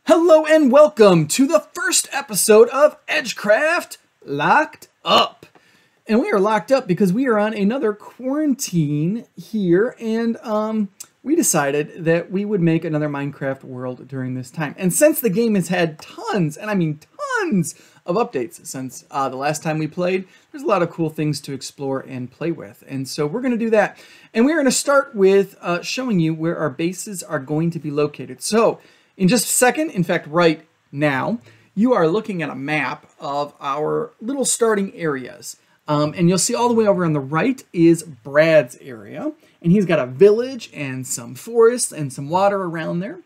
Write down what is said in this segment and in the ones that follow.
Hello and welcome to the first episode of EdgeCraft Locked Up. And we are locked up because we are on another quarantine here, and we decided that we would make another Minecraft world during this time. And since the game has had tons, and I mean tons, of updates since the last time we played, there's a lot of cool things to explore and play with. And so we're going to do that. And we're going to start with showing you where our bases are going to be located. So in just a second, in fact, right now, you are looking at a map of our little starting areas. And you'll see all the way over on the right is Brad's area. And he's got a village and some forests and some water around there.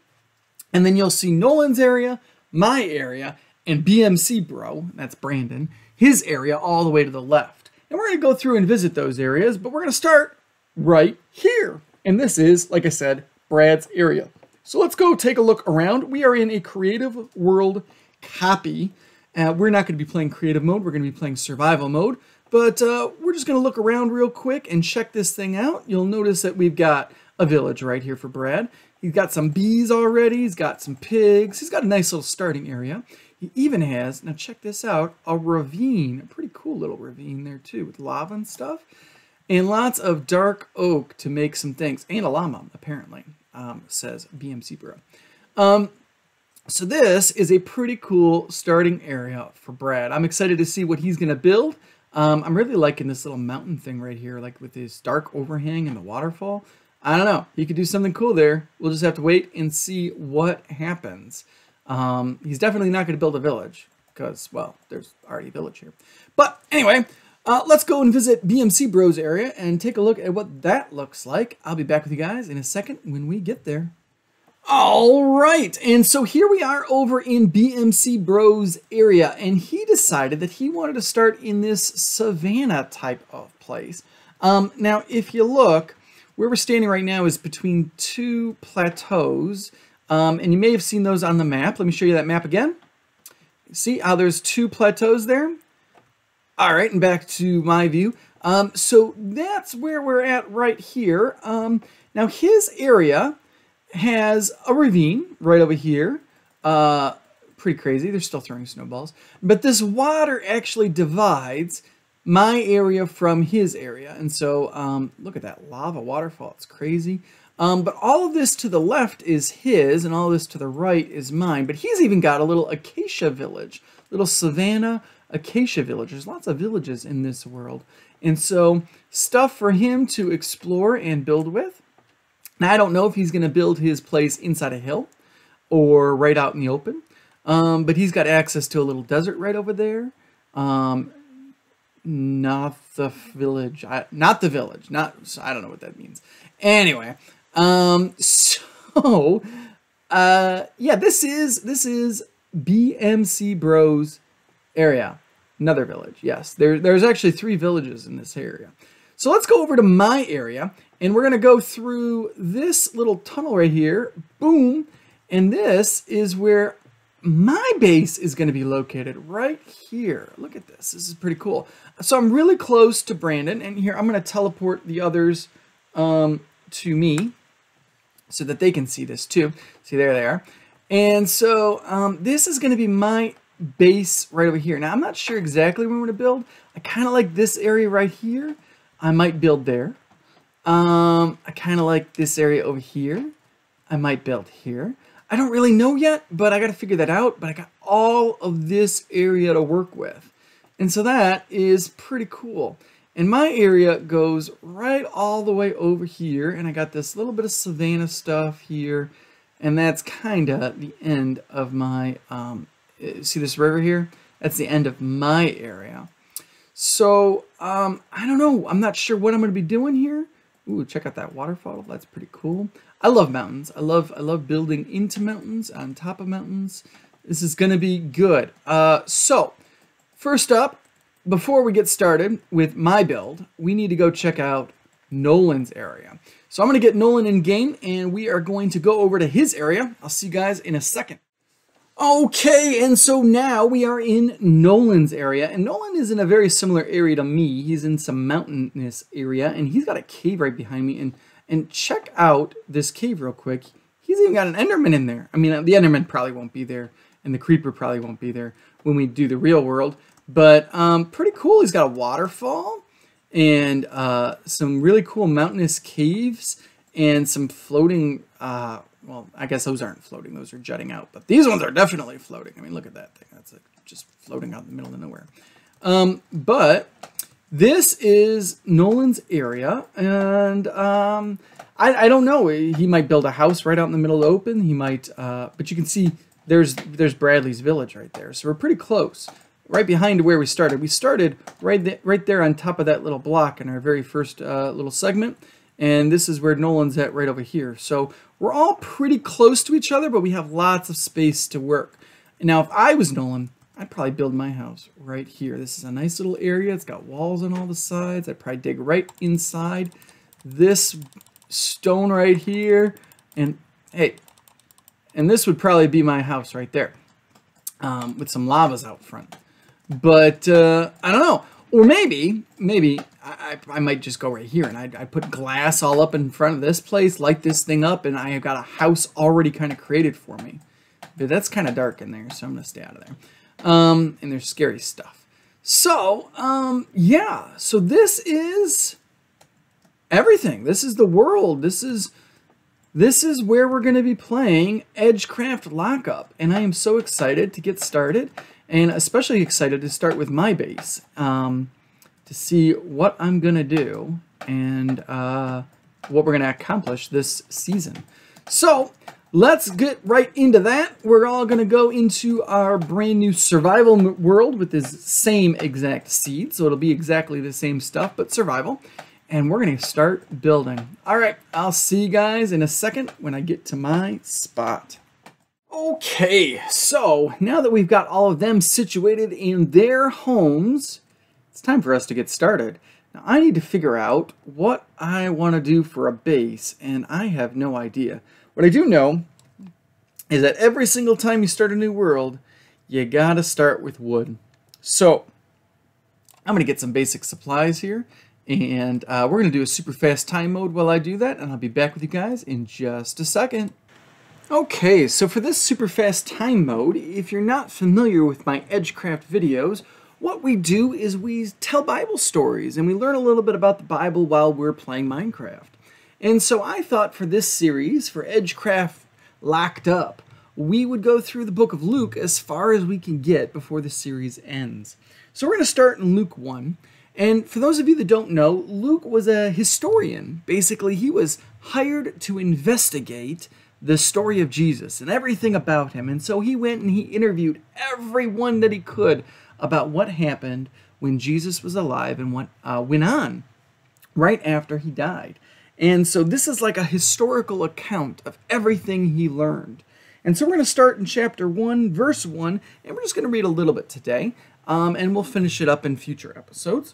And then you'll see Nolan's area, my area, and BMC Bro, that's Brandon, his area all the way to the left. And we're going to go through and visit those areas, but we're going to start right here. And this is, like I said, Brad's area. So let's go take a look around. We are in a creative world copy. We're not going to be playing creative mode. We're going to be playing survival mode. But we're just going to look around real quick and check this thing out. You'll notice that we've got a village right here for Brad. He's got some bees already. He's got some pigs. He's got a nice little starting area. He even has, now check this out, a ravine. A pretty cool little ravine there too with lava and stuff. And lots of dark oak to make some things. And a llama, apparently, says BMC Bro. So this is a pretty cool starting area for Brad. I'm excited to see what he's going to build. I'm really liking this little mountain thing right here, like with this dark overhang and the waterfall. I don't know. He could do something cool there. We'll just have to wait and see what happens. He's definitely not going to build a village because, well, there's already a village here. But anyway, let's go and visit BMC Bro's area and take a look at what that looks like. I'll be back with you guys in a second when we get there. All right, and so here we are over in BMC Bro's area, and he decided that he wanted to start in this savanna type of place. Now, if you look, where we're standing right now is between two plateaus, and you may have seen those on the map. Let me show you that map again. See how there's two plateaus there? All right, and back to my view. So that's where we're at right here. Now, his area has a ravine right over here. Pretty crazy. They're still throwing snowballs. But this water actually divides my area from his area. And so look at that lava waterfall. It's crazy. But all of this to the left is his, and all of this to the right is mine. But he's even got a little acacia village, little savanna acacia village. There's lots of villages in this world. And so stuff for him to explore and build with. Now, I don't know if he's going to build his place inside a hill or right out in the open. But he's got access to a little desert right over there. Not the village. Not the village. I don't know what that means. Anyway, yeah, this is BMC Bro's area. Another village. Yes, there's actually 3 villages in this area. So let's go over to my area, and we're going to go through this little tunnel right here. Boom. And this is where my base is going to be located, right here. Look at this. This is pretty cool. So I'm really close to Brandon, and here I'm going to teleport the others to me so that they can see this too. See, there they are. And so this is going to be my base right over here. Now, I'm not sure exactly where I'm going to build. I kind of like this area right here. I might build there. I kind of like this area over here. I might build here. I don't really know yet, but I got to figure that out. But I got all of this area to work with. And so that is pretty cool. And my area goes right all the way over here. And I got this little bit of savanna stuff here. And that's kind of the end of my, see this river here? That's the end of my area. So, I don't know. I'm not sure what I'm going to be doing here. Ooh, check out that waterfall. That's pretty cool. I love mountains. I love building into mountains, on top of mountains. This is going to be good. So, first up, before we get started with my build, we need to go check out Nolan's area. So I'm going to get Nolan in game, and we are going to go over to his area. I'll see you guys in a second. Okay, and so now we are in Nolan's area, and Nolan is in a very similar area to me. He's in some mountainous area, and he's got a cave right behind me, and check out this cave real quick. He he's even got an Enderman in there. I mean, the Enderman probably won't be there, and the Creeper probably won't be there when we do the real world. But pretty cool. He's got a waterfall and some really cool mountainous caves and some floating, well, I guess those aren't floating. Those are jutting out. But these ones are definitely floating. I mean, look at that thing. That's like just floating out in the middle of nowhere. But this is Nolan's area. And I don't know. He might build a house right out in the middle of the open. He might, but you can see there's Bradley's village right there. So we're pretty close. Right behind where we started. We started right there on top of that little block in our very first little segment. And this is where Nolan's at right over here. So we're all pretty close to each other, but we have lots of space to work. Now, if I was Nolan, I'd probably build my house right here. This is a nice little area. It's got walls on all the sides. I'd probably dig right inside this stone right here. And hey, and this would probably be my house right there with some lavas out front. But I don't know. Or maybe I might just go right here and I put glass all up in front of this place, light this thing up, and I have got a house already kind of created for me. But that's kind of dark in there, so I'm going to stay out of there. And there's scary stuff. So, yeah. So this is everything. This is the world. This is where we're going to be playing EdgeCraft Lockup. And I am so excited to get started. And especially excited to start with my base to see what I'm going to do and what we're going to accomplish this season. So let's get right into that. We're all going to go into our brand new survival world with this same exact seed. So it'll be exactly the same stuff, but survival. And we're going to start building. All right, I'll see you guys in a second when I get to my spot. Okay, so now that we've got all of them situated in their homes, it's time for us to get started. Now, I need to figure out what I want to do for a base, and I have no idea. What I do know is that every single time you start a new world, you gotta start with wood. So, I'm going to get some basic supplies here, and we're going to do a super fast time mode while I do that, and I'll be back with you guys in just a second. Okay, so for this super fast time mode, if you're not familiar with my EdgeCraft videos, what we do is we tell Bible stories and we learn a little bit about the Bible while we're playing Minecraft. And so I thought for this series, for EdgeCraft Locked Up, we would go through the book of Luke as far as we can get before the series ends. So we're going to start in Luke 1. And for those of you that don't know, Luke was a historian. Basically, he was hired to investigate the story of Jesus and everything about him. And so he went and he interviewed everyone that he could about what happened when Jesus was alive and what went on right after he died. And so this is like a historical account of everything he learned. And so we're going to start in chapter 1, verse 1, and we're just going to read a little bit today, and we'll finish it up in future episodes.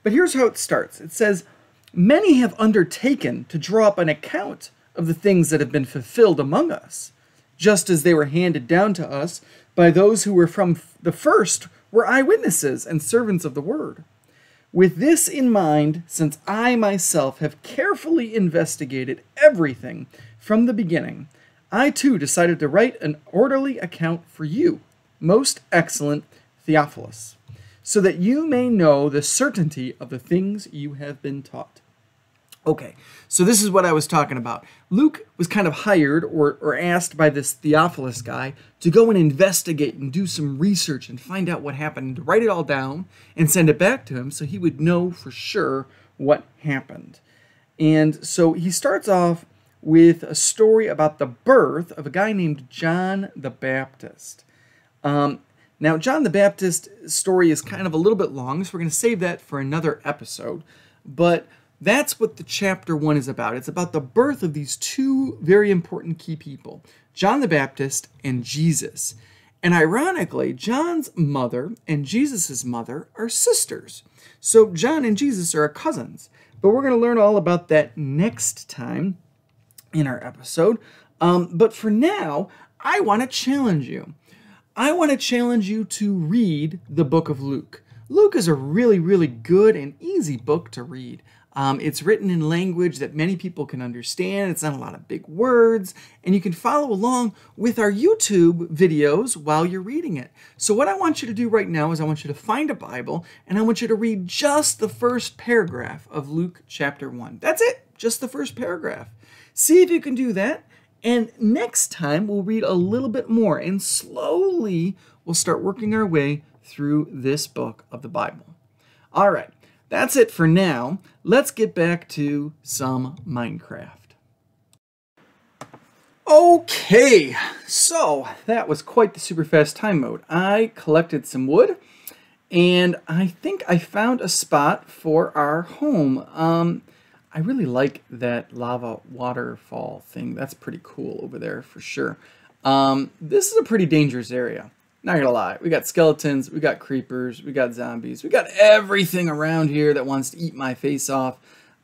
But here's how it starts. It says, "Many have undertaken to draw up an account of the things that have been fulfilled among us, just as they were handed down to us by those who were from the first were eyewitnesses and servants of the word. With this in mind, since I myself have carefully investigated everything from the beginning, I too decided to write an orderly account for you, most excellent Theophilus, so that you may know the certainty of the things you have been taught." Okay, so this is what I was talking about. Luke was kind of hired or asked by this Theophilus guy to go and investigate and do some research and find out what happened, to write it all down and send it back to him so he would know for sure what happened. And so he starts off with a story about the birth of a guy named John the Baptist. Now, John the Baptist story is kind of a little bit long, so we're going to save that for another episode. But that's what the chapter 1 is about. It's about the birth of these two very important key people, John the Baptist and Jesus. And ironically, John's mother and Jesus' mother are sisters. So John and Jesus are cousins. But we're going to learn all about that next time in our episode. But for now, I want to challenge you. I want to challenge you to read the book of Luke. Luke is a really, really good and easy book to read. It's written in language that many people can understand. It's not a lot of big words, and you can follow along with our YouTube videos while you're reading it. So what I want you to do right now is I want you to find a Bible, and I want you to read just the first paragraph of Luke chapter 1. That's it, just the first paragraph. See if you can do that, and next time we'll read a little bit more, and slowly we'll start working our way through this book of the Bible. All right. That's it for now. Let's get back to some Minecraft. Okay, so that was quite the super fast time mode. I collected some wood, and I think I found a spot for our home. I really like that lava waterfall thing. That's pretty cool over there for sure. This is a pretty dangerous area. Not gonna lie, we got skeletons, we got creepers, we got zombies, we got everything around here that wants to eat my face off.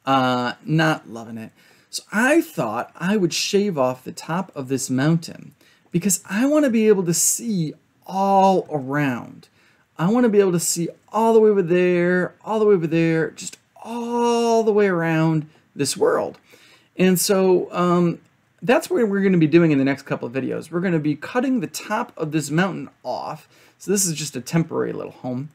Not loving it. So I thought I would shave off the top of this mountain because I want to be able to see all around. I want to be able to see all the way over there, all the way over there, just all the way around this world. And so that's what we're going to be doing in the next couple of videos. We're going to be cutting the top of this mountain off. So this is just a temporary little home.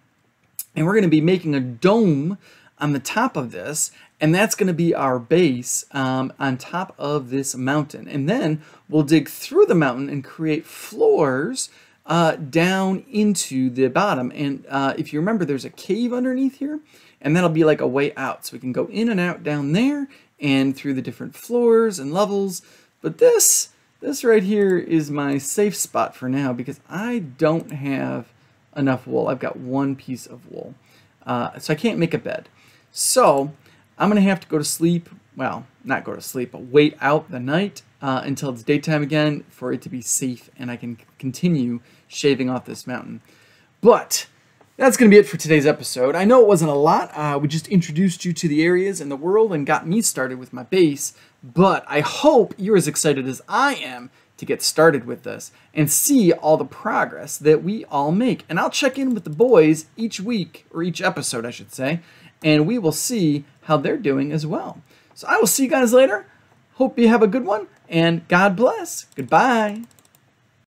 And we're going to be making a dome on the top of this. And that's going to be our base on top of this mountain. And then we'll dig through the mountain and create floors down into the bottom. And if you remember, there's a cave underneath here. And that'll be like a way out. So we can go in and out down there and through the different floors and levels. But this right here is my safe spot for now because I don't have enough wool. I've got one piece of wool. So I can't make a bed. So I'm going to have to go to sleep. Well, not go to sleep, but wait out the night until it's daytime again for it to be safe and I can continue shaving off this mountain. But that's going to be it for today's episode. I know it wasn't a lot. We just introduced you to the areas in the world and got me started with my base. But I hope you're as excited as I am to get started with this and see all the progress that we all make. And I'll check in with the boys each week, or each episode, I should say, and we will see how they're doing as well. So I will see you guys later. Hope you have a good one, and God bless. Goodbye.